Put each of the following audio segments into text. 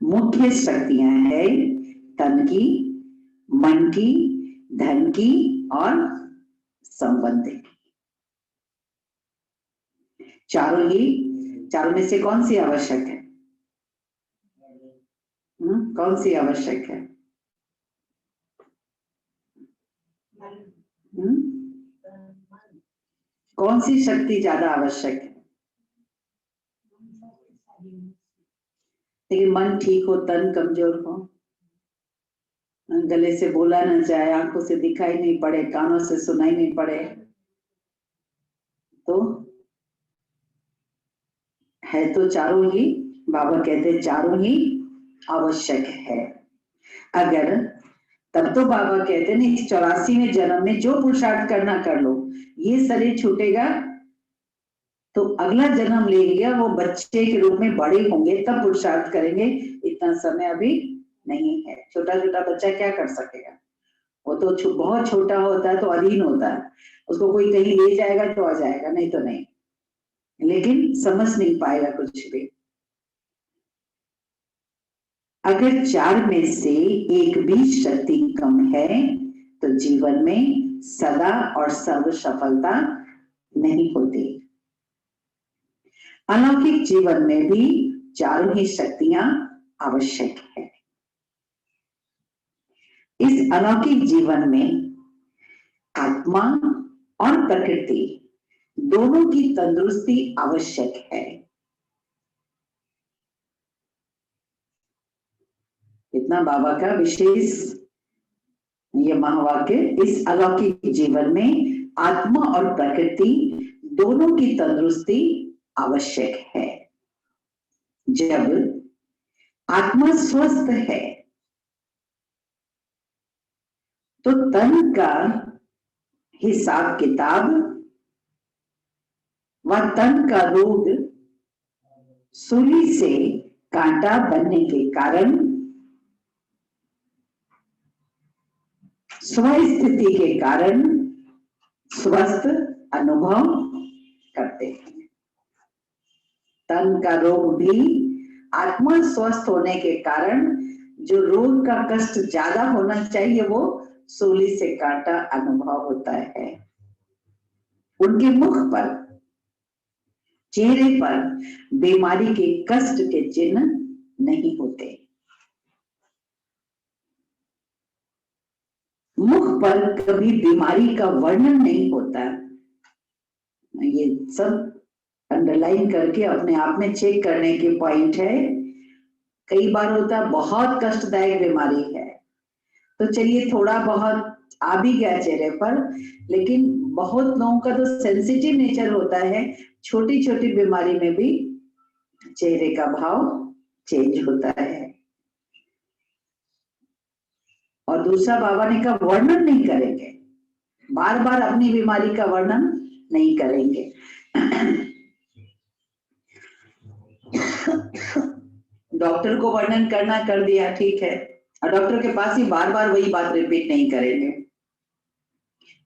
मुख्य शक्तियां है तन की, मन की, धन की और संबंध की। चारों में से कौन सी आवश्यक है? कौन सी आवश्यक है? कौन सी शक्ति ज्यादा आवश्यक है? लेकिन मन ठीक हो, तन कमजोर हो, गले से बोला न जाए, आंखों से दिखाई नहीं पड़े, कानों से सुनाई नहीं पड़े, तो है तो चारों ही, बाबा कहते चारों ही आवश्यक है। अगर तब तो बाबा कहते नहीं 84वें जन्म में जो पुरुषार्थ करना कर लो, ये शरीर छूटेगा तो अगला जन्म लेंगे, वो बच्चे के रूप में बड़े होंगे तब पुरुषार्थ करेंगे। इतना समय अभी नहीं है। छोटा छोटा बच्चा क्या कर सकेगा? वो तो बहुत छोटा होता है तो अधीन होता है, उसको कोई कहीं ले जाएगा तो आ जाएगा, नहीं तो नहीं, लेकिन समझ नहीं पाएगा कुछ भी। अगर 4 में से एक भी शक्ति कम है तो जीवन में सदा और सर्व सफलता नहीं होती। अलौकिक जीवन में भी चारों ही शक्तियां आवश्यक है। इस अलौकिक जीवन में आत्मा और प्रकृति दोनों की तंदुरुस्ती आवश्यक है। इतना बाबा का विशेष ये महावाक्य। इस अलौकिक जीवन में आत्मा और प्रकृति दोनों की तंदुरुस्ती आवश्यक है। जब आत्मा स्वस्थ है तो तन का हिसाब किताब व तन का रोग सूली से कांटा बनने के कारण स्वस्थिति के कारण स्वस्थ अनुभव करते हैं। तन का रोग भी आत्मा स्वस्थ होने के कारण जो रोग का कष्ट ज्यादा होना चाहिए वो सूली से कांटा अनुभव होता है। उनके मुख पर, चेहरे पर बीमारी के कष्ट के चिन्ह नहीं होते। मुख पर कभी बीमारी का वर्णन नहीं होता। ये सब अंडरलाइन करके अपने आप में चेक करने के पॉइंट है। कई बार होता है बहुत कष्टदायक बीमारी है तो चलिए थोड़ा बहुत आ भी गया चेहरे पर, लेकिन बहुत लोगों का तो सेंसिटिव नेचर होता है, छोटी छोटी बीमारी में भी चेहरे का भाव चेंज होता है। और दूसरा बाबा ने कहा वर्णन नहीं करेंगे, बार बार अपनी बीमारी का वर्णन नहीं करेंगे। डॉक्टर को वर्णन करना कर दिया, ठीक है, और डॉक्टर के पास ही बार बार वही बात रिपीट नहीं करेंगे।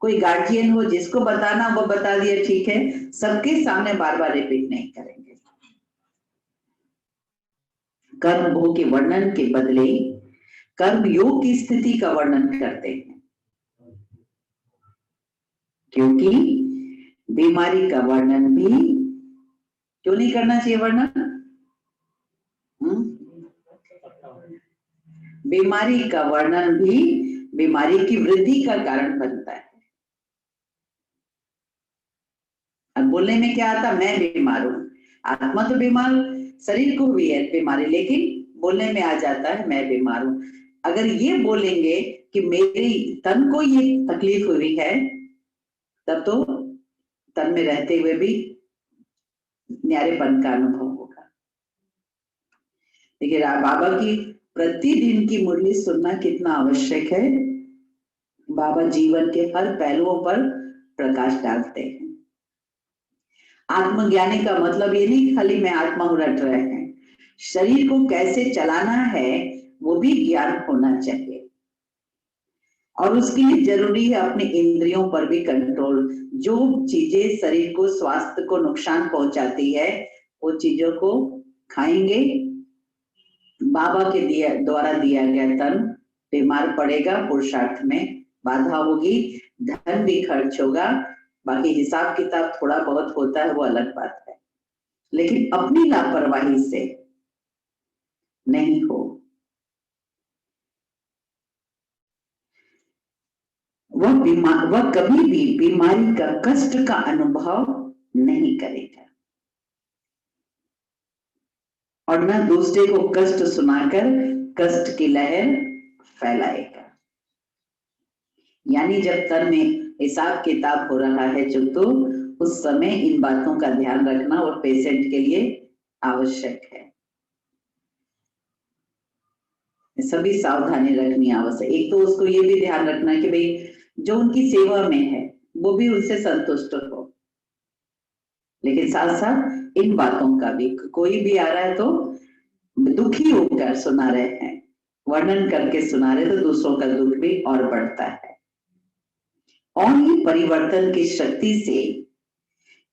कोई गार्जियन हो जिसको बताना वो बता दिया, ठीक है, सबके सामने बार बार रिपीट नहीं करेंगे। कर्म भोग के वर्णन के बदले कर्म योग की स्थिति का वर्णन करते हैं, क्योंकि बीमारी का वर्णन भी क्यों नहीं करना चाहिए वर्णन? बीमारी का वर्णन भी बीमारी की वृद्धि का कारण बनता है। अब बोलने में क्या आता, मैं बीमार हूं, आत्मा तो बीमार, शरीर को भी है बीमारी, लेकिन बोलने में आ जाता है मैं बीमार हूं। अगर ये बोलेंगे कि मेरी तन को ये तकलीफ हुई है, तब तो तन में रहते हुए भी न्यारेपन का अनुभव होगा। देखिए बाबा की प्रतिदिन की मुरली सुनना कितना आवश्यक है। बाबा जीवन के हर पहलुओं पर प्रकाश डालते हैं। आत्मज्ञानी का मतलब ये नहीं खाली मैं आत्मा रट रहे हैं, शरीर को कैसे चलाना है वो भी ज्ञान होना चाहिए। और उसके लिए जरूरी है अपने इंद्रियों पर भी कंट्रोल। जो चीजें शरीर को, स्वास्थ्य को नुकसान पहुंचाती है वो चीजों को खाएंगे, बाबा के द्वारा दिया गया तन बीमार पड़ेगा, पुरुषार्थ में बाधा होगी, धन भी खर्च होगा, बाकी हिसाब किताब थोड़ा बहुत होता है वो अलग बात है, लेकिन अपनी लापरवाही से नहीं हो। वह कभी भी बीमारी का कष्ट का अनुभव नहीं करेगा और न दूसरे को कष्ट सुनाकर कष्ट की लहर फैलाएगा। यानी जब तन में हिसाब किताब हो रहा है जो, तो उस समय इन बातों का ध्यान रखना और पेशेंट के लिए आवश्यक है। सभी सावधानी रखनी आवश्यक। एक तो उसको ये भी ध्यान रखना कि भाई जो उनकी सेवा में है वो भी उनसे संतुष्ट हो, लेकिन साथ साथ इन बातों का भी, कोई भी आ रहा है तो दुखी होकर सुना रहे हैं, वर्णन करके सुना रहे तो दूसरों का दुख भी और बढ़ता है। और ये परिवर्तन की शक्ति से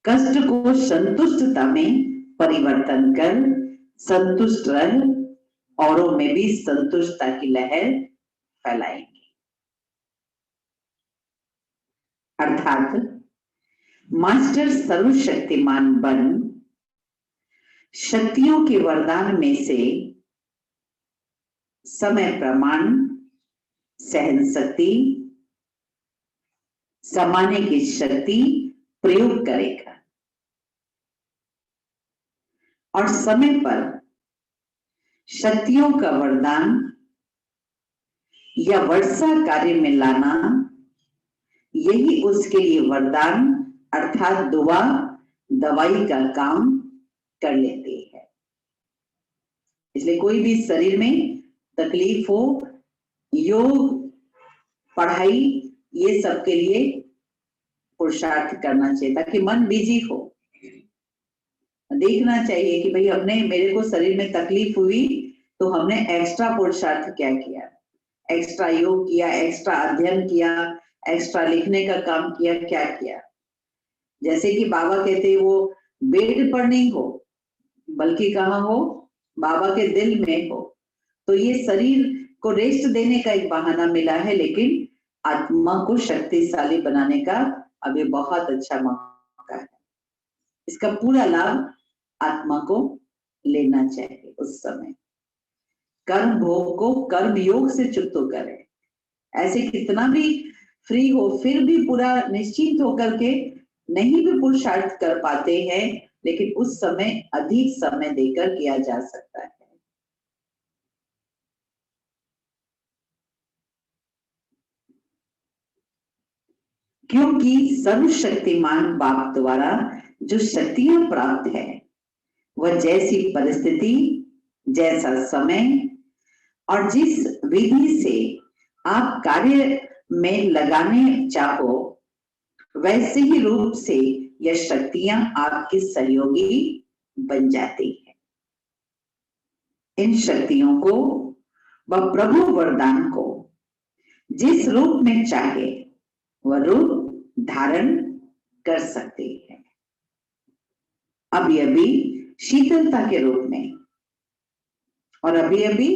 कष्ट को संतुष्टता में परिवर्तन कर संतुष्ट रह औरों में भी संतुष्टता की लहर फैलाएंगे। अर्थात मास्टर सर्वशक्तिमान बन शक्तियों के वरदान में से समय प्रमाण, सहन शक्ति, समाने की शक्ति प्रयोग करेगा और समय पर शक्तियों का वरदान या वर्षा कार्य में लाना, यही उसके लिए वरदान अर्थात दुआ दवाई का काम कर लेते हैं। इसलिए कोई भी शरीर में तकलीफ हो, योग, पढ़ाई, ये सब के लिए पुरुषार्थ करना चाहिए ताकि मन बिजी हो। देखना चाहिए कि भाई अपने मेरे को शरीर में तकलीफ हुई तो हमने एक्स्ट्रा पुरुषार्थ क्या किया, एक्स्ट्रा योग किया, एक्स्ट्रा अध्ययन किया, एक्स्ट्रा लिखने का काम किया, क्या किया। जैसे कि बाबा कहते वो बेड पर नहीं हो बल्कि कहाँ हो, बाबा के दिल में हो। तो ये शरीर को रेस्ट देने का एक बहाना मिला है, लेकिन आत्मा को शक्तिशाली बनाने का अभी बहुत अच्छा मौका है। इसका पूरा लाभ आत्मा को लेना चाहिए। उस समय कर्म भोग को कर्म योग से चुप तो करें। ऐसे कितना भी फ्री हो फिर भी पूरा निश्चिंत होकर के नहीं भी पुरुषार्थ कर पाते हैं, लेकिन उस समय अधिक समय देकर किया जा सकता है। क्योंकि सर्वशक्तिमान बाप द्वारा जो शक्तियां प्राप्त है वह जैसी परिस्थिति, जैसा समय और जिस विधि से आप कार्य में लगाने चाहो वैसे ही रूप से यह शक्तियां आपकी सहयोगी बन जाती है। इन शक्तियों को व प्रभु वरदान को जिस रूप में चाहे वह रूप धारण कर सकते हैं। अभी अभी शीतलता के रूप में और अभी अभी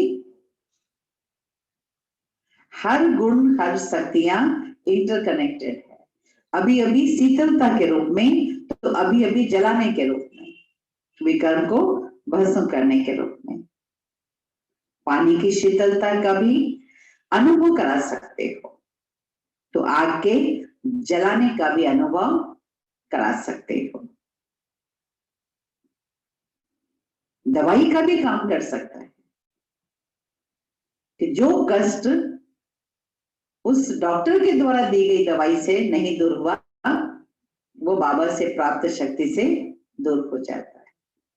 हर गुण हर शक्तियां इंटरकनेक्टेड है। अभी अभी शीतलता के रूप में तो अभी अभी जलाने के रूप में, विकर्म को भस्म करने के रूप में। पानी की शीतलता का भी अनुभव करा सकते हो तो आग के जलाने का भी अनुभव करा सकते हो। दवाई का भी काम कर सकता है कि जो कष्ट उस डॉक्टर के द्वारा दी गई दवाई से नहीं दूर हुआ वो बाबा से प्राप्त शक्ति से दूर हो जाता है।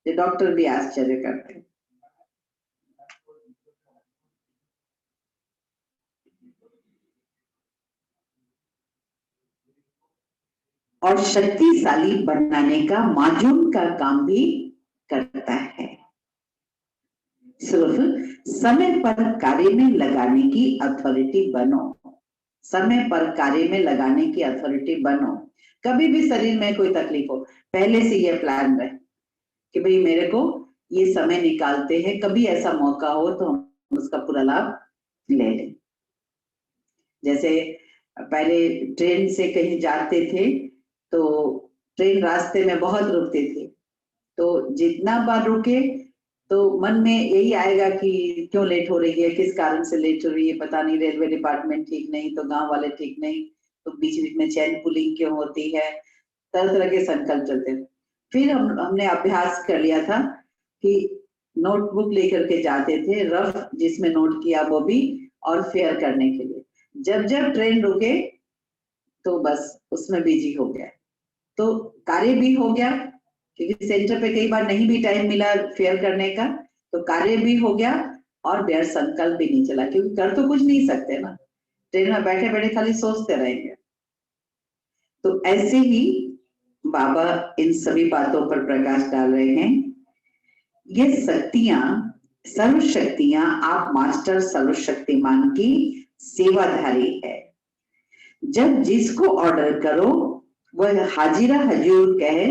ये डॉक्टर भी आश्चर्य करते हैं। और शक्तिशाली बनाने का माजून का काम भी करता है। सिर्फ समय पर कार्य में लगाने की अथॉरिटी बनो, समय पर कार्य में लगाने की अथॉरिटी बनो। कभी भी शरीर में कोई तकलीफ हो पहले से यह प्लान रहे कि भाई मेरे को ये समय निकालते हैं, कभी ऐसा मौका हो तो हम उसका पूरा लाभ ले लें। जैसे पहले ट्रेन से कहीं जाते थे तो ट्रेन रास्ते में बहुत रुकते थे, तो जितना बार रुके तो मन में यही आएगा कि क्यों लेट हो रही है, किस कारण से लेट हो रही है, पता नहीं रेलवे डिपार्टमेंट ठीक नहीं तो गांव वाले ठीक नहीं तो बीच बीच में चेन पुलिंग क्यों होती है, तरह तरह के संकल्प चलते हैं। फिर हमने अभ्यास कर लिया था कि नोटबुक लेकर के जाते थे, रफ जिसमें नोट किया वो भी, और फेयर करने के लिए जब जब ट्रेन रुके तो बस उसमें बिजी हो गया, तो कार्य भी हो गया क्योंकि सेंटर पे कई बार नहीं भी टाइम मिला फेयर करने का, तो कार्य भी हो गया और व्यर्थ संकल्प भी नहीं चला, क्योंकि कर तो कुछ नहीं सकते ना, ट्रेन में बैठे बैठे खाली सोचते रहेंगे। तो ऐसे ही बाबा इन सभी बातों पर प्रकाश डाल रहे हैं। ये शक्तियां, सर्व शक्तियां आप मास्टर सर्वशक्तिमान की सेवाधारी है। जब जिसको ऑर्डर करो वह हाजिरा हजूर कहे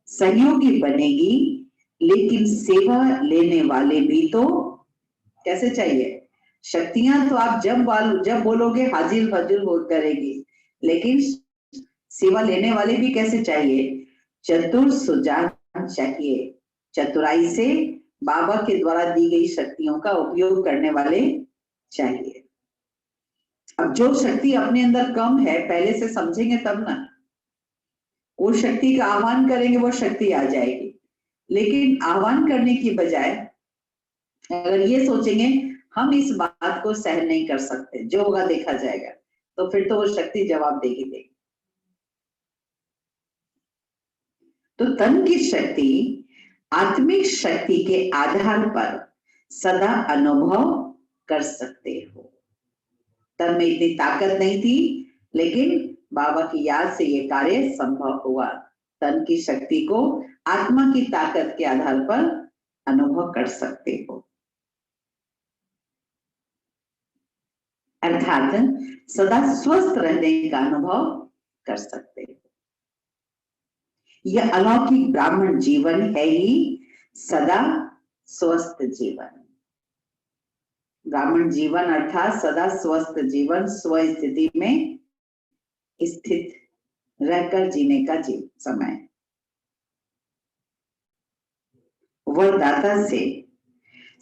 सहयोगी बनेगी, लेकिन सेवा लेने वाले भी तो कैसे चाहिए? शक्तियां तो आप जब बोलोगे हाजिर हजूर हो करेगी, लेकिन सेवा लेने वाले भी कैसे चाहिए? चतुर सुजान चाहिए, चतुराई से बाबा के द्वारा दी गई शक्तियों का उपयोग करने वाले चाहिए। अब जो शक्ति अपने अंदर कम है पहले से समझेंगे तब ना, वो शक्ति का आह्वान करेंगे वो शक्ति आ जाएगी। लेकिन आह्वान करने की बजाय अगर ये सोचेंगे हम इस बात को सहन नहीं कर सकते, जो होगा देखा जाएगा, तो फिर तो वो शक्ति जवाब देगी। तो तन की शक्ति आत्मिक शक्ति के आधार पर सदा अनुभव कर सकते हो। तन में इतनी ताकत नहीं थी, लेकिन बाबा की याद से ये कार्य संभव हुआ। तन की शक्ति को आत्मा की ताकत के आधार पर अनुभव कर सकते हो, अर्थात सदा स्वस्थ रहने का अनुभव कर सकते हो। यह अलौकिक ब्राह्मण जीवन है ही सदा स्वस्थ जीवन। ब्राह्मण जीवन अर्थात सदा स्वस्थ जीवन, स्व स्थिति में स्थित रहकर जीने का समय। वरदाता से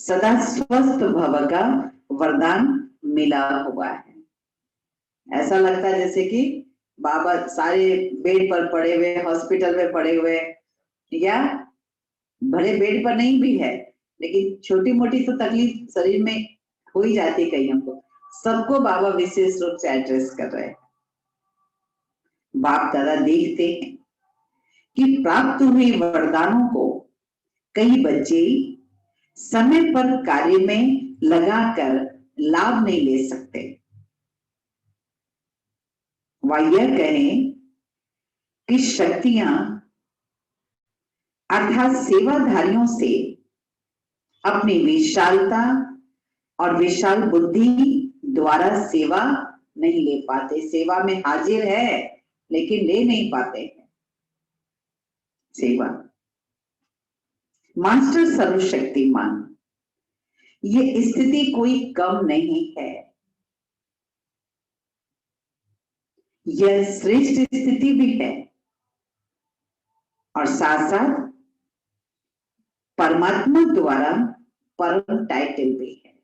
सदा स्वस्थ भव का वरदान मिला हुआ है। ऐसा लगता है जैसे कि बाबा सारे बेड पर पड़े हुए, हॉस्पिटल में पड़े हुए, या भले बेड पर नहीं भी है, लेकिन छोटी मोटी तो तकलीफ शरीर में हो ही जाती है कईयों को, सबको बाबा विशेष रूप से एड्रेस कर रहे हैं। बाप दादा देखते हैं कि प्राप्त हुए वरदानों को कई बच्चे समय पर कार्य में लगाकर लाभ नहीं ले सकते। वह यह कहें कि शक्तियां अर्थात सेवाधारियों से अपनी विशालता और विशाल बुद्धि द्वारा सेवा नहीं ले पाते। सेवा में हाजिर है लेकिन ले नहीं पाते हैं सेवा। मास्टर सर्वशक्तिमान, ये स्थिति कोई कम नहीं है, यह श्रेष्ठ स्थिति भी है और साथ साथ परमात्मा द्वारा परम टाइटल भी है।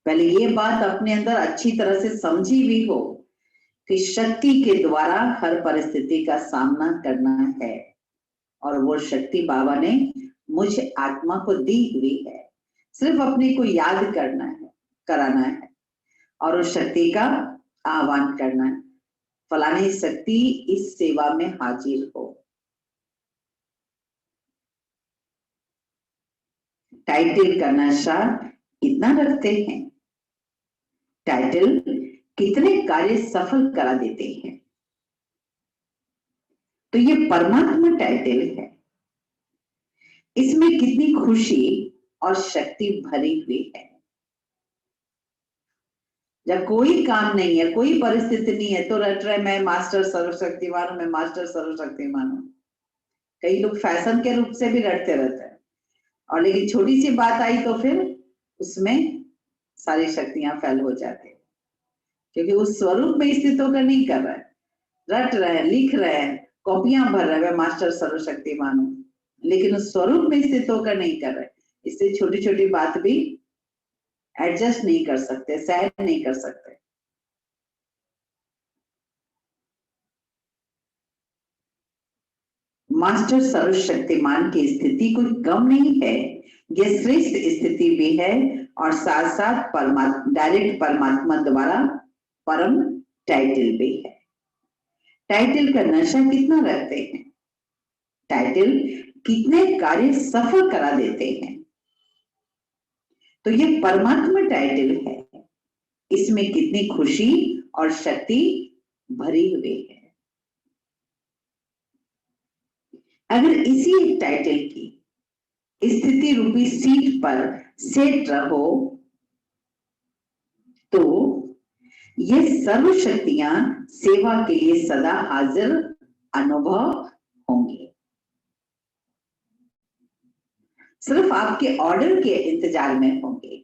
पहले ये बात अपने अंदर अच्छी तरह से समझी भी हो कि शक्ति के द्वारा हर परिस्थिति का सामना करना है, और वो शक्ति बाबा ने मुझ आत्मा को दी हुई है, सिर्फ अपने को याद करना है, कराना है और उस शक्ति का आह्वान करना है, फलानी शक्ति इस सेवा में हाजिर हो। टाइटल का नशा कितना रखते हैं, टाइटल कितने कार्य सफल करा देते हैं। तो ये परमात्मा टाइटल है, इसमें कितनी खुशी और शक्ति भरी हुई है। जब कोई काम नहीं है, कोई परिस्थिति नहीं है, तो रट रहे मैं मास्टर सर्वशक्तिमान हूं, मैं मास्टर सर्वशक्तिमान हूं। कई लोग फैशन के रूप से भी रटते रहते हैं, और लेकिन छोटी सी बात आई तो फिर उसमें सारी शक्तियां फैल हो जाती है, क्योंकि उस स्वरूप में स्थित होकर नहीं कर रहा है, रट रहे हैं, लिख रहे हैं, कॉपियां भर रहे हैं, मास्टर सर्वशक्तिमान हूं, लेकिन उस स्वरूप में स्थित होकर नहीं कर रहे। इससे छोटी छोटी बात भी एडजस्ट नहीं कर सकते, सहन नहीं कर सकते। मास्टर सर्वशक्तिमान की स्थिति कोई कम नहीं है, यह श्रेष्ठ स्थिति भी है, और साथ साथ परमात्मा, डायरेक्ट परमात्मा द्वारा परम टाइटल भी है। टाइटल का नशा कितना रखते हैं, टाइटल कितने कार्य सफल करा देते हैं। तो ये परमात्मा टाइटल है, इसमें कितनी खुशी और शक्ति भरी हुई है। अगर इसी एक टाइटल की स्थिति रूपी सीट पर सेट रहो तो ये सर्व शक्तियां सेवा के लिए सदा हाजिर अनुभव होंगी। सिर्फ आपके ऑर्डर के इंतजार में होंगे।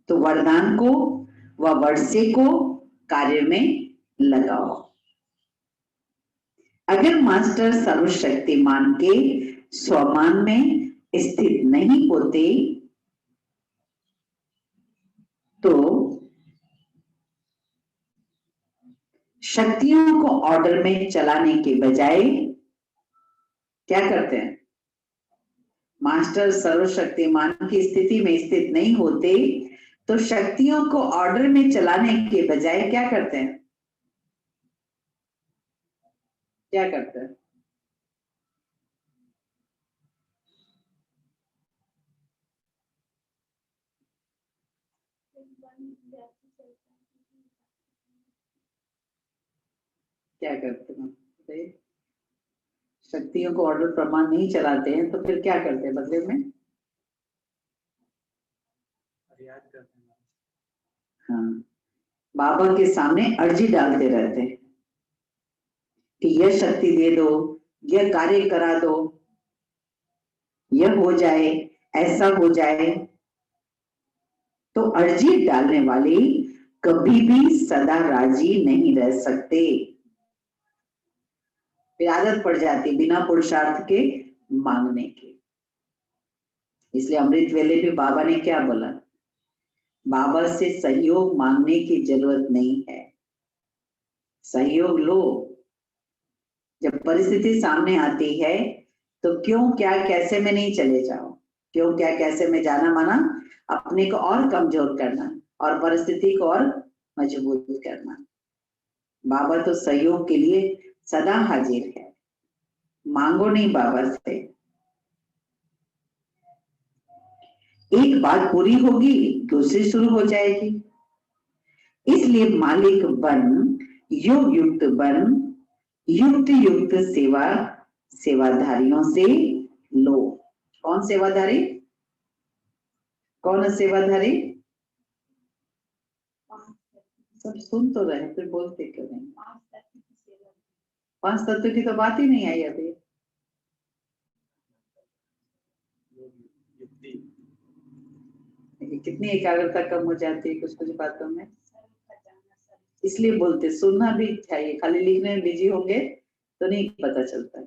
तो वरदान को व वर्षे को कार्य में लगाओ। अगर मास्टर सर्वशक्तिमान के स्वमान में स्थित नहीं होते तो शक्तियों को ऑर्डर में चलाने के बजाय क्या करते हैं, मास्टर सर्वशक्तिमान की स्थिति में स्थित नहीं होते तो शक्तियों को ऑर्डर में चलाने के बजाय क्या करते हैं, क्या करते हैं, क्या करते हैं, शक्तियों को ऑर्डर प्रमाण नहीं चलाते हैं तो फिर क्या करते हैं बदले में, हाँ, बाबा के सामने अर्जी डालते रहते हैं कि यह शक्ति दे दो, यह कार्य करा दो, यह हो जाए, ऐसा हो जाए। तो अर्जी डालने वाले कभी भी सदा राजी नहीं रह सकते, फिर आदत पड़ जाती बिना पुरुषार्थ के मांगने की। इसलिए अमृत वेले भी बाबा ने क्या बोला, बाबा से सहयोग मांगने की जरूरत नहीं है, सहयोग लो। जब परिस्थिति सामने आती है तो क्यों क्या कैसे में नहीं चले जाओ, क्यों क्या कैसे में जाना माना अपने को और कमजोर करना और परिस्थिति को और मजबूत करना। बाबा तो सहयोग के लिए सदा हाजिर है, मांगो नहीं बाबा से। एक बात पूरी होगी दूसरी शुरू हो जाएगी, इसलिए मालिक बन, योग युक्त बन, युक्त युक्त सेवा सेवाधारियों से लो। कौन सेवाधारी, कौन सेवाधारी, सब सुन तो रहे फिर बोलते क्यों नहीं, पांच तत्व की तो बात ही नहीं आई अभी। कितनी एकाग्रता कम हो जाती है कुछ कुछ बातों में, इसलिए बोलते सुनना भी चाहिए, खाली लिखने में बिजी होंगे तो नहीं पता चलता।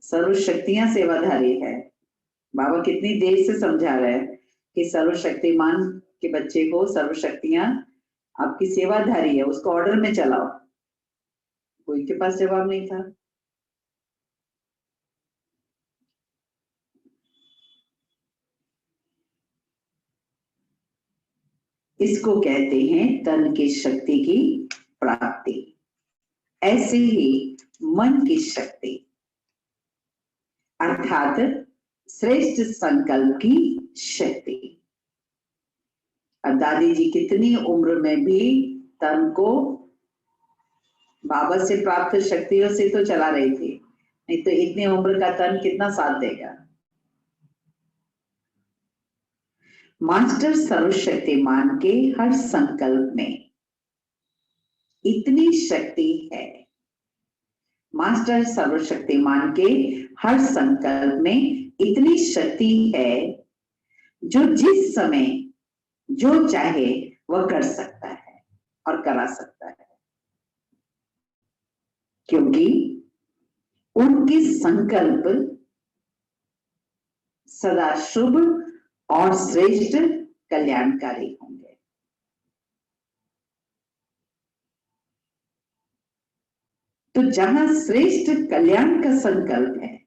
सर्व शक्तियां सेवाधारी है, बाबा कितनी देर से समझा रहे हैं कि सर्वशक्तिमान के बच्चे को सर्व शक्तियां आपकी सेवाधारी है, उसको ऑर्डर में चलाओ। कोई के पास जवाब नहीं था। इसको कहते हैं तन की शक्ति की प्राप्ति, ऐसे ही मन की शक्ति अर्थात श्रेष्ठ संकल्प की शक्ति। अब दादी जी कितनी उम्र में भी तन को बाबा से प्राप्त शक्तियों से तो चला रही थी, नहीं तो इतनी उम्र का तन कितना साथ देगा। मास्टर सर्वशक्तिमान के हर संकल्प में इतनी शक्ति है। मास्टर सर्वशक्तिमान के हर संकल्प में इतनी शक्ति है जो जिस समय जो चाहे वह कर सकता है और करा सकता है, क्योंकि उनके संकल्प सदा शुभ और श्रेष्ठ कल्याणकारी होंगे। तो जहां श्रेष्ठ कल्याण का संकल्प है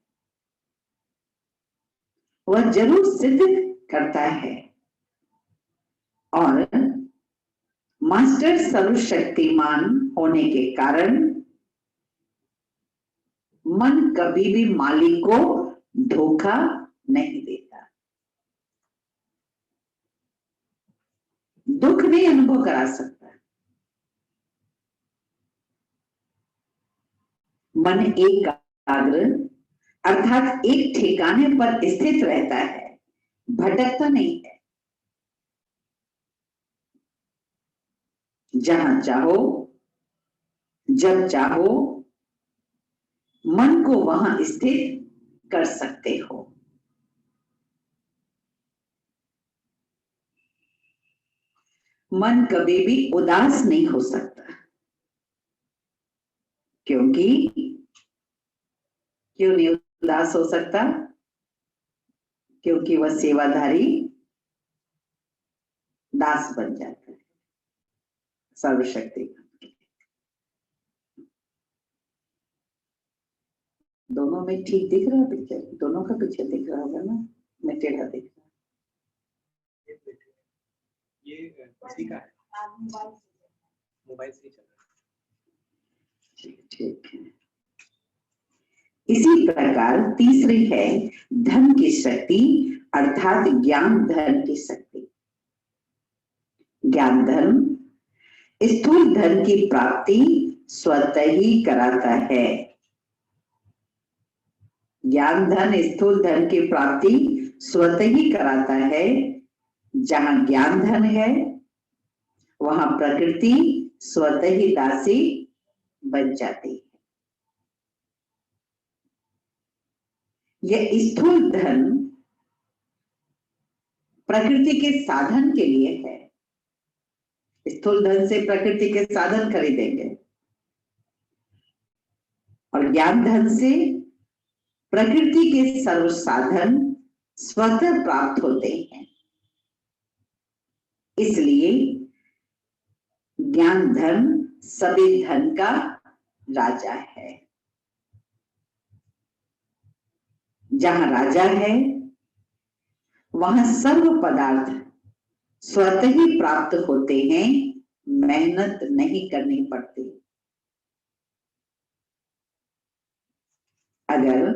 वह जरूर सिद्ध करता है। और मास्टर सर्वशक्तिमान होने के कारण मन कभी भी मालिक को धोखा नहीं देता, दुख नहीं अनुभव करा सकता। मन एकाग्र अर्थात एक ठिकाने पर स्थित रहता है, भटकता नहीं है। जहां चाहो जब चाहो मन को वहां स्थित कर सकते हो। मन कभी भी उदास नहीं हो सकता, क्योंकि क्यों नहीं उदास हो सकता? क्योंकि वह सेवाधारी दास बन जाता है सर्वशक्ति। दोनों में ठीक दिख रहा है पिक्चर? दोनों का पिक्चर दिख रहा होगा ना? मैं टेढ़ा दिख रहा। ये किसी का है, मोबाइल से चल रहा है। ठीक है। इसी प्रकार तीसरी है धन की शक्ति अर्थात ज्ञान धन की शक्ति। ज्ञान धन स्थूल धन की प्राप्ति स्वतः ही कराता है। ज्ञान धन स्थूल धन की प्राप्ति स्वतः ही कराता है। जहां ज्ञान धन है वहां प्रकृति स्वतः ही दासी बन जाती है। यह स्थूल धन प्रकृति के साधन के लिए है। स्थूल धन से प्रकृति के साधन खरीदेंगे और ज्ञान धन से प्रकृति के सर्व साधन स्वतः प्राप्त होते हैं। इसलिए ज्ञान धन सभी धन का राजा है। जहां राजा है वहां सर्व पदार्थ स्वतः ही प्राप्त होते हैं, मेहनत नहीं करनी पड़ती। अगर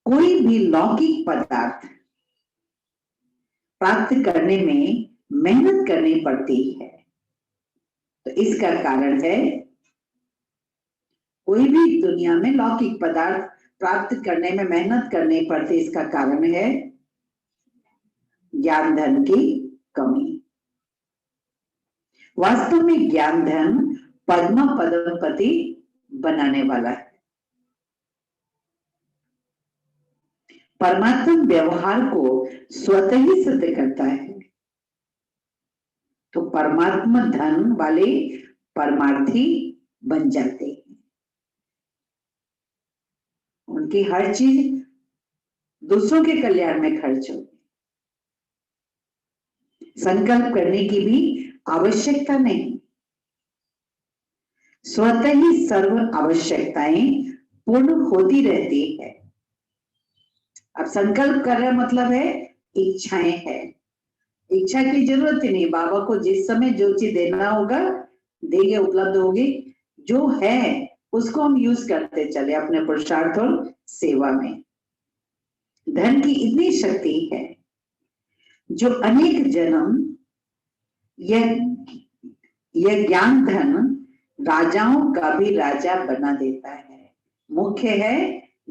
कोई भी लौकिक पदार्थ प्राप्त करने में मेहनत करनी पड़ती है तो इसका कारण है, कोई भी दुनिया में लौकिक पदार्थ प्राप्त करने में मेहनत करनी पड़ती, इसका कारण है ज्ञान धन की कमी। वास्तव में ज्ञान धन पद्म पदमपति बनाने वाला है। परमात्मा व्यवहार को स्वतः ही सिद्ध करता है। तो परमात्मा धन वाले परमार्थी बन जाते हैं। उनकी हर चीज दूसरों के कल्याण में खर्च होगी। संकल्प करने की भी आवश्यकता नहीं, स्वतः ही सर्व आवश्यकताएं पूर्ण होती रहती है। अब संकल्प कर रहे मतलब है इच्छाएं है। इच्छा की जरूरत ही नहीं, बाबा को जिस समय जो चीज देना होगा देंगे, उपलब्ध होगी। जो है उसको हम यूज करते चले अपने पुरुषार्थ और सेवा में। धन की इतनी शक्ति है जो अनेक जन्म यह ज्ञान धन राजाओं का भी राजा बना देता है। मुख्य है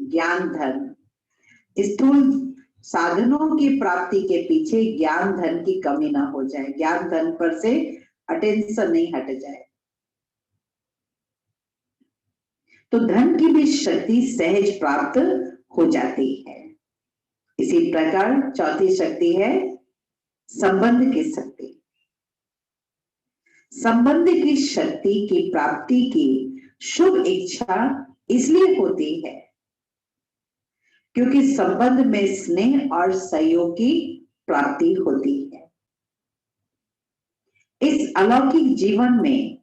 ज्ञान धन। स्थूल साधनों की प्राप्ति के पीछे ज्ञान धन की कमी ना हो जाए, ज्ञान धन पर से अटेंशन नहीं हट जाए। तो धन की भी शक्ति सहज प्राप्त हो जाती है। इसी प्रकार चौथी शक्ति है संबंध की शक्ति। संबंध की शक्ति की प्राप्ति की शुभ इच्छा इसलिए होती है क्योंकि संबंध में स्नेह और सहयोग की प्राप्ति होती है। इस अलौकिक जीवन में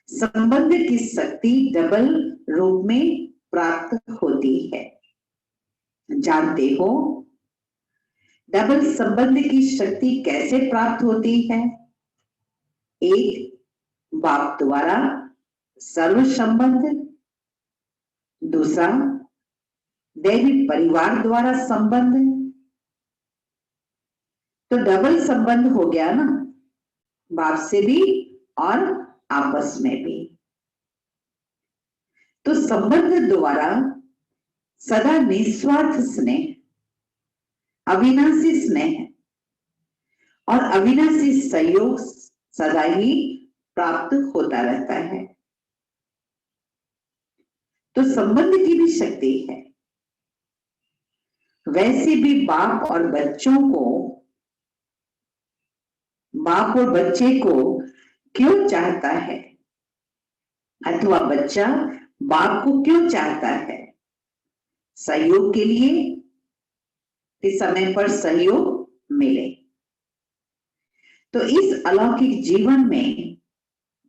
संबंध की शक्ति डबल रूप में प्राप्त होती है। जानते हो डबल संबंध की शक्ति कैसे प्राप्त होती है? एक, बाप द्वारा सर्व संबंध, दूसरा दैवी परिवार द्वारा संबंध। तो डबल संबंध हो गया ना, बाप से भी और आपस में भी। तो संबंध द्वारा सदा निस्वार्थ स्नेह, अविनाशी स्नेह और अविनाशी सहयोग सदा ही प्राप्त होता रहता है। तो संबंध की भी शक्ति है। वैसे भी बाप और बच्चे को क्यों चाहता है अथवा बच्चा बाप को क्यों चाहता है? सहयोग के लिए कि समय पर सहयोग मिले। तो इस अलौकिक जीवन में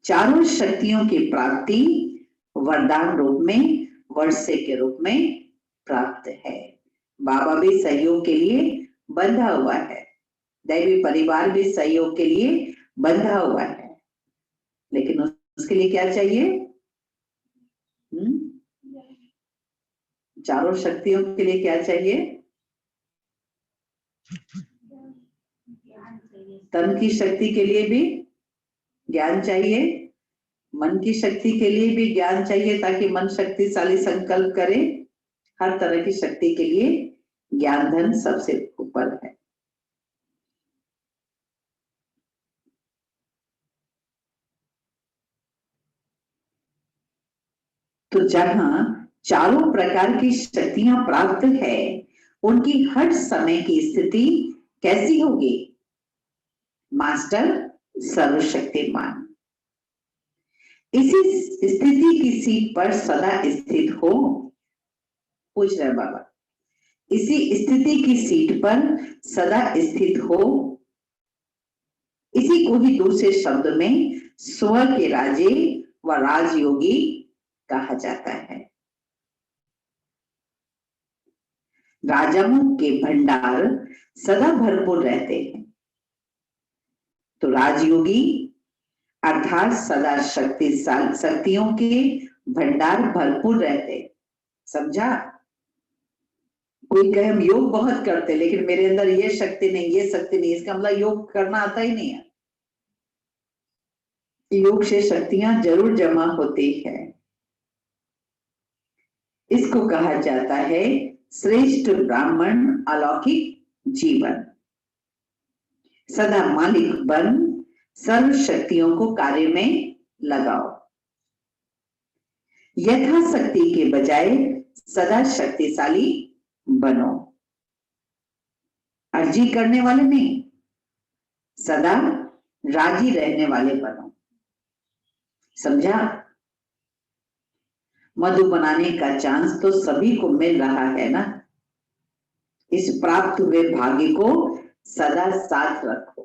चारों शक्तियों की प्राप्ति वरदान रूप में, वर्षे के रूप में प्राप्त है। बाबा भी सहयोग के लिए बंधा हुआ है, दैवी परिवार भी सहयोग के लिए बंधा हुआ है, लेकिन उसके लिए क्या चाहिए? चारों शक्तियों के लिए क्या चाहिए? तन की शक्ति के लिए भी ज्ञान चाहिए, मन की शक्ति के लिए भी ज्ञान चाहिए ताकि मन शक्तिशाली संकल्प करे। हर तरह की शक्ति के लिए ज्ञान धन सबसे ऊपर है। तो जहां चारों प्रकार की शक्तियां प्राप्त है, उनकी हर समय की स्थिति कैसी होगी? मास्टर सर्वशक्तिमान इसी स्थिति की सीट पर सदा स्थित हो। पूछ रहे बाबा, इसी स्थिति की सीट पर सदा स्थित हो, इसी को ही दूसरे शब्द में स्व के राजे व राजयोगी कहा जाता है। राजाओं के भंडार सदा भरपूर रहते हैं, तो राजयोगी अर्थात सदा शक्तियों के भंडार भरपूर रहते। समझा? कोई कहे हम योग बहुत करते लेकिन मेरे अंदर ये शक्ति नहीं, ये शक्ति नहीं, इसका मतलब योग करना आता ही नहीं है। योग से शक्तियां जरूर जमा होती है। इसको कहा जाता है श्रेष्ठ ब्राह्मण अलौकिक जीवन। सदा मालिक बन सर्व शक्तियों को कार्य में लगाओ। यथाशक्ति के बजाय सदा शक्तिशाली बनो। अर्जी करने वाले नहीं, सदा राजी रहने वाले बनो। समझा? मधु बनाने का चांस तो सभी को मिल रहा है ना। इस प्राप्त हुए भाग्य को सदा साथ रखो।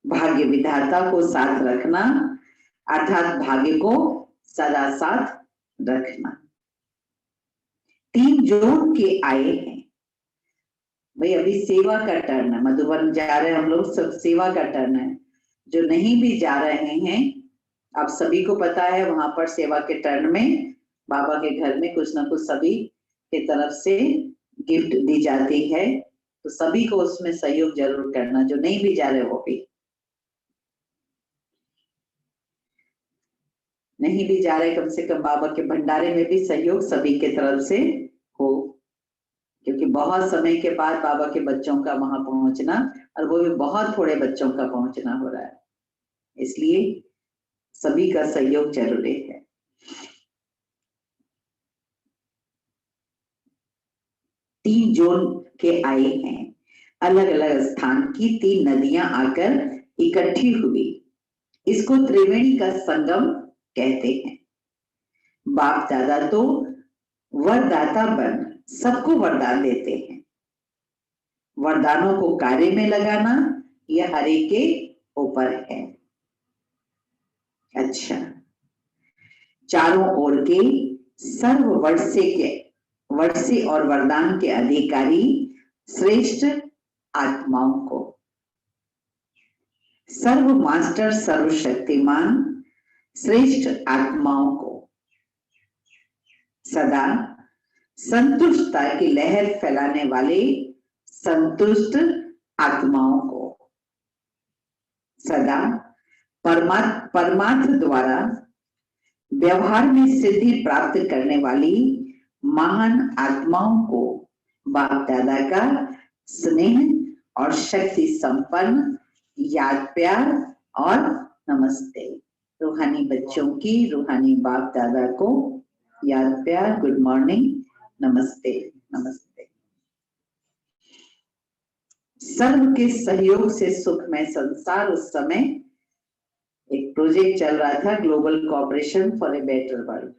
भाग्य विधाता को साथ रखना अर्थात भाग्य को सदा साथ रखना। 3 जोन के आए हैं भाई। अभी सेवा का टर्न है, मधुबन जा रहे हैं हम लोग, सब सेवा का टर्न है। जो नहीं भी जा रहे हैं, आप सभी को पता है वहां पर सेवा के टर्न में बाबा के घर में कुछ ना कुछ सभी के तरफ से गिफ्ट दी जाती है, तो सभी को उसमें सहयोग जरूर करना। जो नहीं भी जा रहे वो भी, नहीं भी जा रहे कम से कम बाबा के भंडारे में भी सहयोग सभी के तरफ से हो, क्योंकि बहुत समय के बाद बाबा के बच्चों का वहां पहुंचना, और वो भी बहुत थोड़े बच्चों का पहुंचना हो रहा है, इसलिए सभी का सहयोग जरूरी है। तीन जोन के आए हैं, अलग अलग स्थान की 3 नदियां आकर इकट्ठी हुई, इसको त्रिवेणी का संगम कहते हैं। बाप दादा तो वरदाता बन सबको वरदान देते हैं। वरदानों को कार्य में लगाना यह हर एक के ऊपर है। अच्छा, चारों ओर के सर्व वर्षे और वरदान के अधिकारी श्रेष्ठ आत्माओं को, सर्व मास्टर सर्वशक्तिमान श्रेष्ठ आत्माओं को, सदा संतुष्टता की लहर फैलाने वाले संतुष्ट आत्माओं को, सदा परमार्थ द्वारा व्यवहार में सिद्धि प्राप्त करने वाली महान आत्माओं को बाप दादा का स्नेह और शक्ति संपन्न याद प्यार और नमस्ते। रूहानी बच्चों की रूहानी बाप दादा को याद प्यार, गुड मॉर्निंग, नमस्ते नमस्ते। सर्व के सहयोग से सुखमय संसार, उस समय एक प्रोजेक्ट चल रहा था, global cooperation for a better world.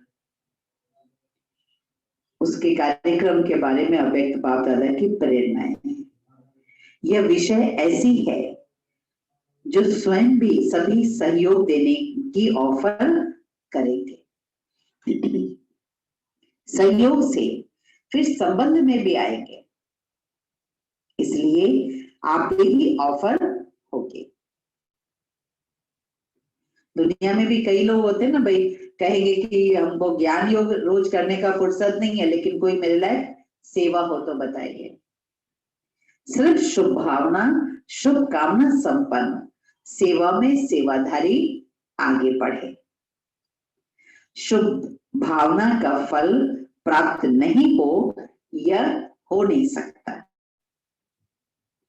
उसके कार्यक्रम के बारे में अव्यक्त बाप दादा की प्रेरणाएं हैं। यह विषय ऐसी है जो स्वयं भी सभी सहयोग देने की ऑफर करेंगे। सहयोग से फिर संबंध में भी आएंगे, इसलिए आप भी ऑफर होगे। दुनिया में भी कई लोग होते हैं ना भाई, कहेंगे कि हमको ज्ञान योग रोज करने का फुर्सत नहीं है, लेकिन कोई मेरे लायक सेवा हो तो बताइए। सिर्फ शुभ भावना शुभ कामना संपन्न सेवा में सेवाधारी आगे बढ़े। शुभ भावना का फल प्राप्त नहीं हो, यह हो नहीं सकता।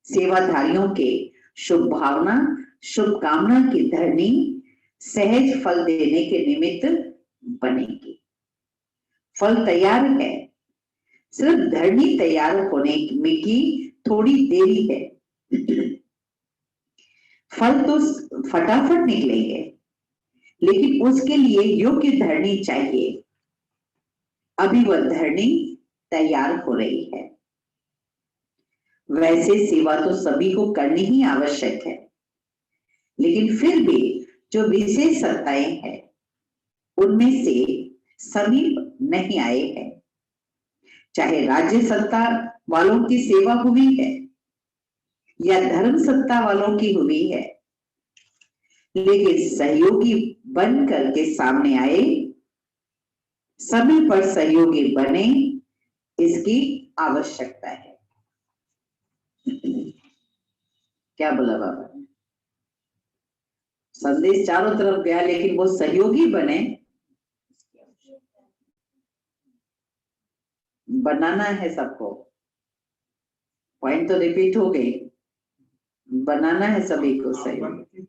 सेवाधारियों के शुभ भावना शुभ कामना की धरनी सहज फल देने के निमित्त बनेगी। फल तैयार है, सिर्फ धरनी तैयार होने में की थोड़ी देरी है। फल तो फटाफट निकलेंगे, लेकिन उसके लिए योग्य धरनी चाहिए। अभी वह धरनी तैयार हो रही है। वैसे सेवा तो सभी को करनी ही आवश्यक है, लेकिन फिर भी जो विशेष सत्ताएं हैं उनमें से समीप नहीं आए हैं। चाहे राज्य सत्ता वालों की सेवा हुई है या धर्म सत्ता वालों की हुई है, लेकिन सहयोगी बन करके सामने आए, समय पर सहयोगी बने, इसकी आवश्यकता है। क्या बोला बाबा? संदेश चारों तरफ गया, लेकिन वो सहयोगी बने, बनाना है सबको। पॉइंट तो रिपीट हो गई, बनाना है सभी को सहयोगी।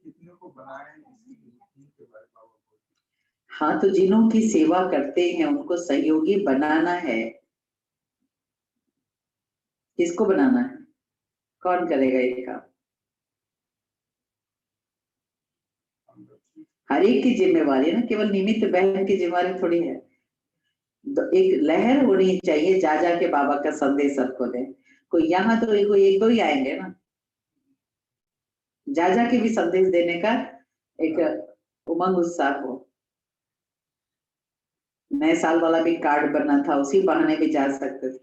हाँ, तो जिन्हों की सेवा करते हैं उनको सहयोगी बनाना है। किसको बनाना है? कौन करेगा ये काम? हर एक की जिम्मेवारी है ना, केवल निमित्त बहन की जिम्मेवारी थोड़ी है। एक लहर होनी चाहिए, जा जाके बाबा का संदेश सबको दे। कोई यहाँ तो एक दो ही आएंगे ना, जा जाके भी संदेश देने का एक उमंग उत्साह हो। नए साल वाला भी कार्ड बना था, उसी बहाने भी जा सकते थे।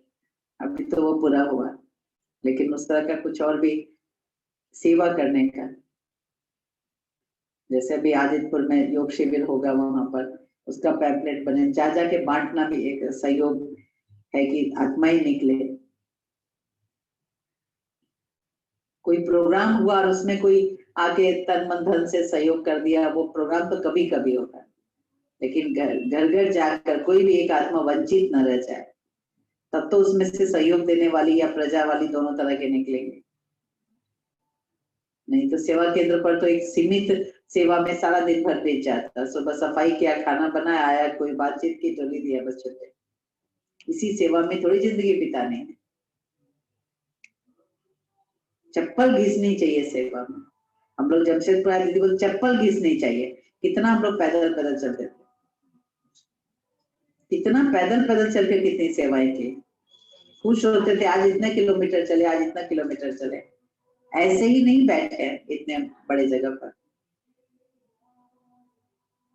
अभी तो वो पूरा हुआ, लेकिन उस तरह का कुछ और भी सेवा करने का, जैसे अभी आदितपुर में योग शिविर होगा, वहां पर उसका पैम्पलेट बने, जा जाके बांटना भी एक सहयोग है कि आत्माएं निकले। कोई प्रोग्राम हुआ और उसमें कोई आके तन मन धन से सहयोग कर दिया, वो प्रोग्राम तो कभी कभी होता है, लेकिन घर घर जाकर कोई भी एक आत्मा वंचित न रह जाए, तब तो उसमें से सहयोग देने वाली या प्रजा वाली दोनों तरह के निकलेंगे। नहीं तो सेवा केंद्र पर तो एक सीमित सेवा में सारा दिन भर बीत जाता, सुबह सफाई किया, खाना बनाया, आया, कोई बातचीत की, टोली दिया, बस चले। इसी सेवा में थोड़ी जिंदगी बितानी है। चप्पल घिसनी चाहिए सेवा में। हम लोग जमशेदपुर आए, दीदी बोले चप्पल घिसनी चाहिए। कितना हम लोग पैदल पैदल चलते थे, कितना पैदल पैदल चल के कितनी सेवाएं की। खुश होते थे, आज इतने किलोमीटर चले, आज इतना किलोमीटर चले। ऐसे ही नहीं बैठे इतने बड़े जगह पर,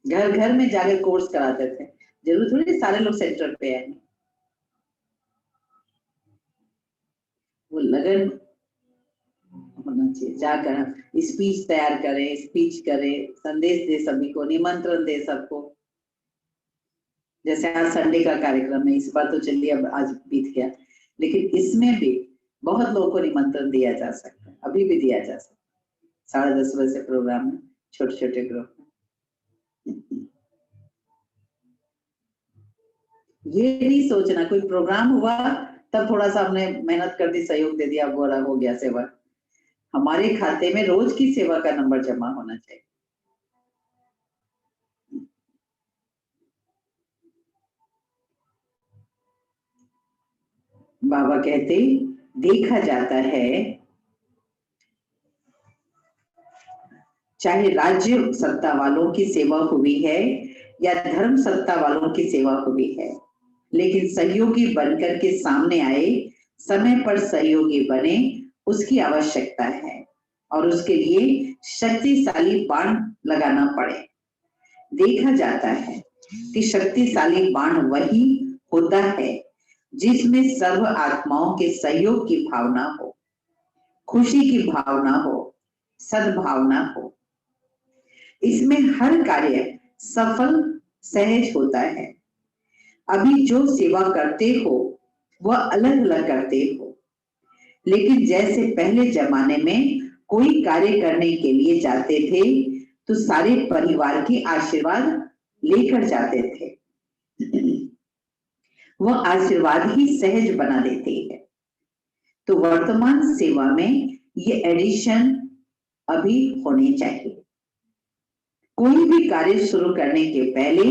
घर घर में जाकर कोर्स कराते थे। जरूर थोड़ी सारे लोग सेंटर पे आए। वो लगन होना चाहिए, जाकर स्पीच तैयार करें, स्पीच करें, संदेश दे सभी को, निमंत्रण दे सबको। जैसे आज संडे का कार्यक्रम है, इस बार तो चलिए अब आज बीत गया, लेकिन इसमें भी बहुत लोगों को निमंत्रण दिया जा सकता है, अभी भी दिया जा सकता है। 10:30 बजे से प्रोग्राम है, छोटे छोटे ग्रुप में। ये नहीं सोचना कोई प्रोग्राम हुआ तब थोड़ा सा हमने मेहनत कर दी, सहयोग दे दिया, वो हो गया सेवा। हमारे खाते में रोज की सेवा का नंबर जमा होना चाहिए। बाबा कहते देखा जाता है, चाहे राज्य सत्ता वालों की सेवा हुई है या धर्म सत्ता वालों की सेवा हुई है, लेकिन सहयोगी बनकर के सामने आए, समय पर सहयोगी बने, उसकी आवश्यकता है और उसके लिए शक्तिशाली बाण लगाना पड़े। देखा जाता है कि शक्तिशाली बाण वही होता है जिसमें सर्व आत्माओं के सहयोग की भावना हो, खुशी की भावना हो, सद्भावना हो। इसमें हर कार्य सफल सहज होता है। अभी जो सेवा करते हो वह अलग अलग करते हो, लेकिन जैसे पहले जमाने में कोई कार्य करने के लिए जाते थे तो सारे परिवार के आशीर्वाद लेकर जाते थे। वह आशीर्वाद ही सहज बना देते हैं। तो वर्तमान सेवा में ये एडिशन अभी होने चाहिए। कोई भी कार्य शुरू करने के पहले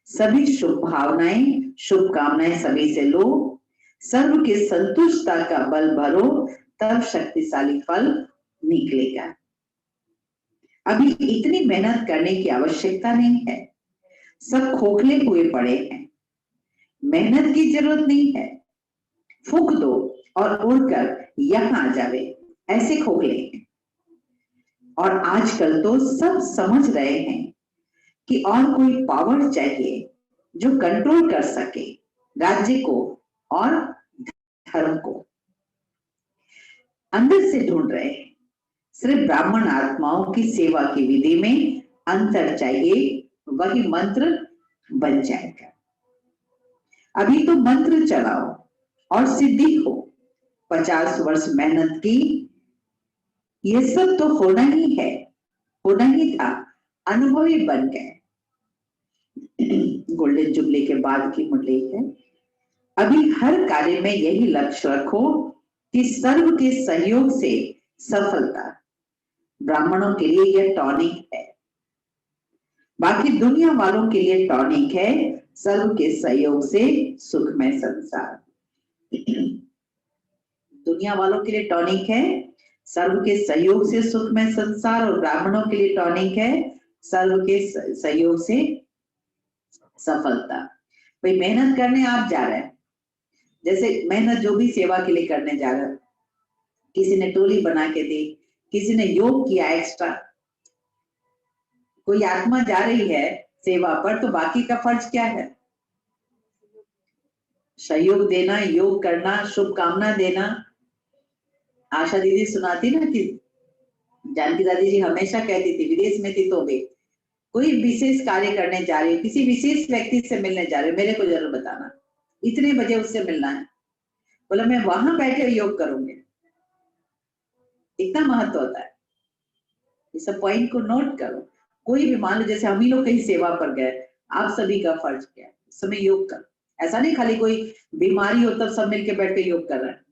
सभी शुभ भावनाएं, शुभकामनाएं सभी से लो, सर्व के संतुष्टता का बल भरो, तब शक्तिशाली फल निकलेगा। अभी इतनी मेहनत करने की आवश्यकता नहीं है, सब खोखले हुए पड़े हैं, मेहनत की जरूरत नहीं है, फूंक दो और उड़कर यहां आ जावे, ऐसे खोखले हैं। और आजकल तो सब समझ रहे हैं कि और कोई पावर चाहिए जो कंट्रोल कर सके राज्य को और धर्म को। अंदर से ढूंढ रहे हैं, सिर्फ ब्राह्मण आत्माओं की सेवा की विधि में अंतर चाहिए, वही मंत्र बन जाएगा। अभी तो मंत्र चलाओ और सिद्धि हो, 50 वर्ष मेहनत की, ये सब तो होना ही है, होना ही था, अनुभवी बन गए। गोल्डन जुबली के बाद की मुरली है। अभी हर कार्य में यही लक्ष्य रखो कि सर्व के सहयोग से सफलता। ब्राह्मणों के लिए यह टॉनिक है, बाकी दुनिया वालों के लिए टॉनिक है, सर्व के सहयोग से सुखमय संसार। दुनिया वालों के लिए टॉनिक है, सर्व के सहयोग से सुखमय संसार, और ब्राह्मणों के लिए टॉनिक है, सर्व के सहयोग से सफलता। भाई मेहनत करने आप जा रहे हैं, जैसे मेहनत जो भी सेवा के लिए करने जा रहे हैं, किसी ने टोली बना के दी, किसी ने योग किया एक्स्ट्रा, कोई आत्मा जा रही है सेवा पर, तो बाकी का फर्ज क्या है? सहयोग देना, योग करना, शुभकामना देना। आशा दीदी सुनाती ना कि जानकी दादी जी हमेशा कहती थी, विदेश में थी तो भी, कोई विशेष कार्य करने जा रही हो, किसी विशेष व्यक्ति से मिलने जा रहे हो, मेरे को जरूर बताना, इतने बजे उससे मिलना है। बोला मैं वहां बैठे योग करूंगी। इतना महत्व होता है, इस पॉइंट को नोट करो। कोई भी मान लो जैसे हम ही लोग कहीं सेवा पर गए, आप सभी का फर्ज क्या है, उस समय योग करो, ऐसा नहीं खाली कोई बीमारी हो तब सब मिलके बैठ के योग कर रहे हैं।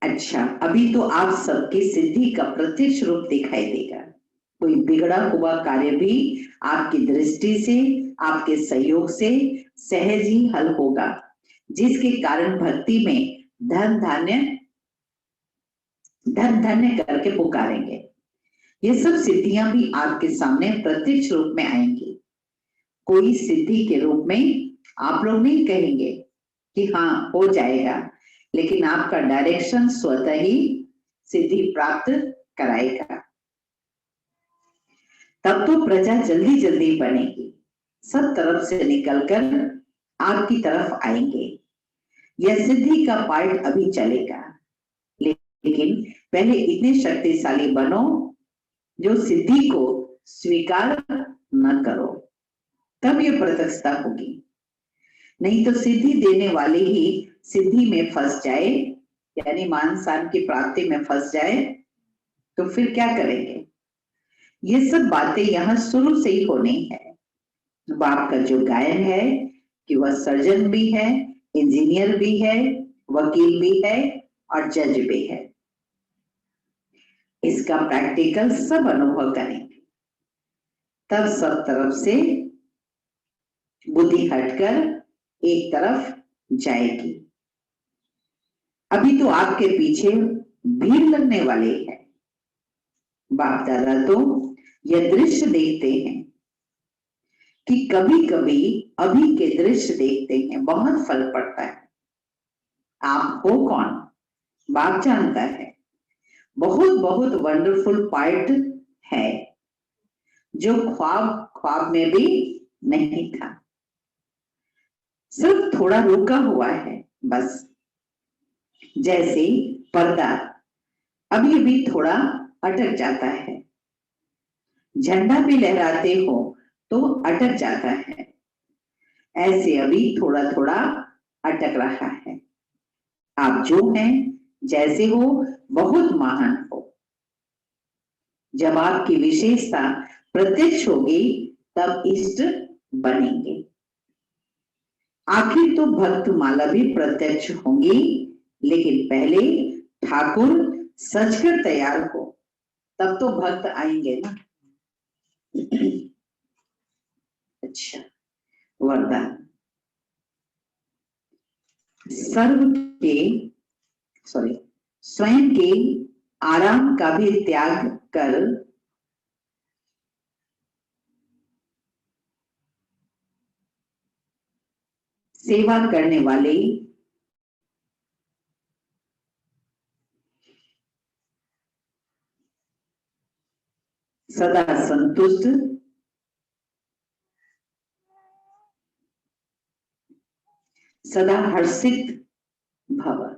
अच्छा, अभी तो आप सबकी सिद्धि का प्रत्यक्ष रूप दिखाई देगा। कोई बिगड़ा हुआ कार्य भी आपकी दृष्टि से, आपके सहयोग से सहज ही हल होगा, जिसके कारण भक्ति में धन धन्य करके पुकारेंगे। ये सब सिद्धियां भी आपके सामने प्रत्यक्ष रूप में आएंगी। कोई सिद्धि के रूप में आप लोग नहीं कहेंगे कि हाँ हो जाएगा, लेकिन आपका डायरेक्शन स्वतः ही सिद्धि प्राप्त कराएगा। तब तो प्रजा जल्दी जल्दी बनेगी, सब तरफ से निकलकर आपकी तरफ आएंगे। यह सिद्धि का पार्ट अभी चलेगा, लेकिन पहले इतने शक्तिशाली बनो जो सिद्धि को स्वीकार न करो, तब ये प्रत्यक्षता होगी। नहीं तो सिद्धि देने वाले ही सिद्धि में फंस जाए, यानी मान सान की प्राप्ति में फंस जाए, तो फिर क्या करेंगे? ये सब बातें यहाँ शुरू से ही होनी है। बाप का जो गायन है कि वह सर्जन भी है, इंजीनियर भी है, वकील भी है और जज भी है। इसका प्रैक्टिकल सब अनुभव करेंगे, तब सब तरफ से बुद्धि हटकर एक तरफ जाएगी। अभी तो आपके पीछे भीड़ लगने वाले हैं। बाप दादा तो यह दृश्य देखते हैं कि कभी कभी अभी के दृश्य देखते हैं, बहुत फर्क पड़ता है। आप हो कौन, बाप जानता है। बहुत बहुत वंडरफुल पार्ट है जो ख्वाब में भी नहीं था, सिर्फ थोड़ा रुका हुआ है बस। जैसे पर्दा अभी भी थोड़ा अटक जाता है, झंडा भी लहराते हो तो अटक जाता है, ऐसे अभी थोड़ा थोड़ा अटक रहा है। आप जो हैं जैसे हो बहुत महान हो। जब आपकी विशेषता प्रत्यक्ष होगी तब इष्ट बनेंगे। आखिर तो भक्त माला भी प्रत्यक्ष होंगी, लेकिन पहले ठाकुर सचकर तैयार हो, तब तो भक्त आएंगे ना। अच्छा, वरदान। स्वयं के आराम का भी त्याग कर सेवा करने वाले सदा संतुष्ट, सदा हर्षित भव।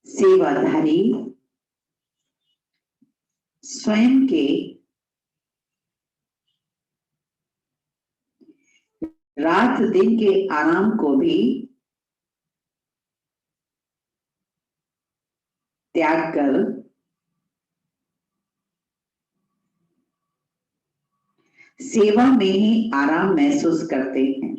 सेवाधारी स्वयं के रात दिन के आराम को भी त्याग कर सेवा में ही आराम महसूस करते हैं।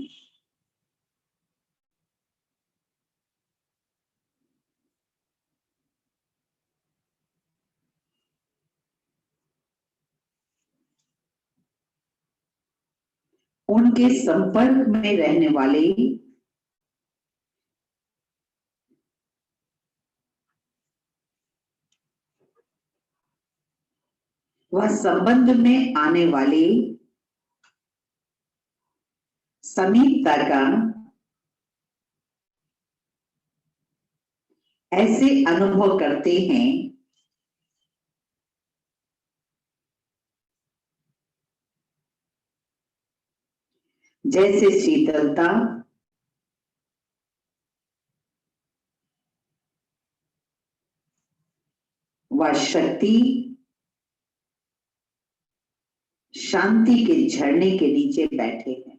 उनके संपर्क में रहने वाले वह संबंध में आने वाले समीपता का ऐसे अनुभव करते हैं जैसे शीतलता, व शक्ति शांति के झरने के नीचे बैठे हैं।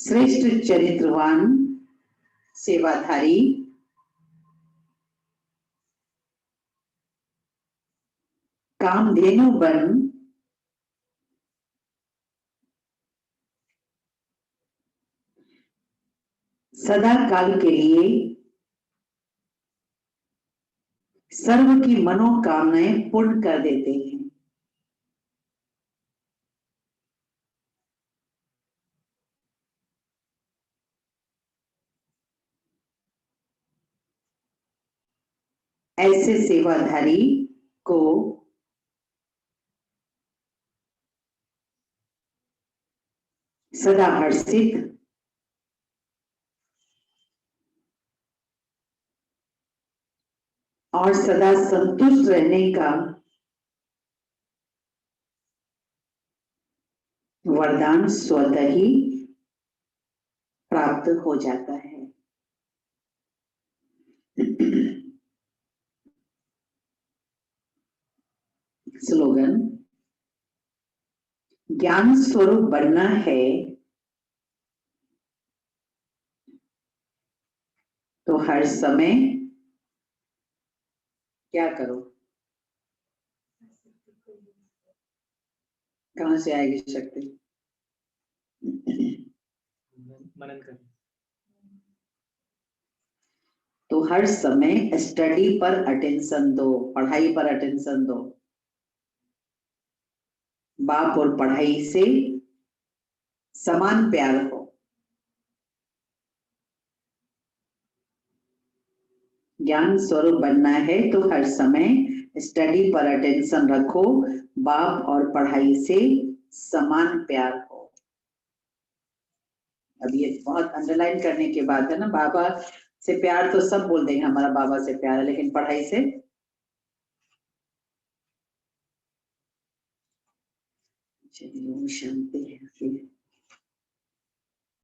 श्रेष्ठ चरित्रवान, सेवाधारी, कामधेनु बन सदा काल के लिए सर्व की मनोकामनाएं पूर्ण कर देते हैं। ऐसे सेवाधारी को सदा हर्षित और सदा संतुष्ट रहने का वरदान स्वतः ही प्राप्त हो जाता है। स्लोगन, ज्ञान स्वरूप बनना है तो हर समय क्या करो? कहां से आएगी शक्ति? मनन करें। तो हर समय स्टडी पर अटेंशन दो, पढ़ाई पर अटेंशन दो। बाप और पढ़ाई से समान प्यार हो। ज्ञान स्वरूप बनना है तो हर समय स्टडी पर अटेंशन रखो, बाप और पढ़ाई से समान प्यार हो। अब ये बहुत अंडरलाइन करने के बाद है ना, बाबा से प्यार तो सब बोल देंगे हमारा बाबा से प्यार है, लेकिन पढ़ाई से चलिए शांति है।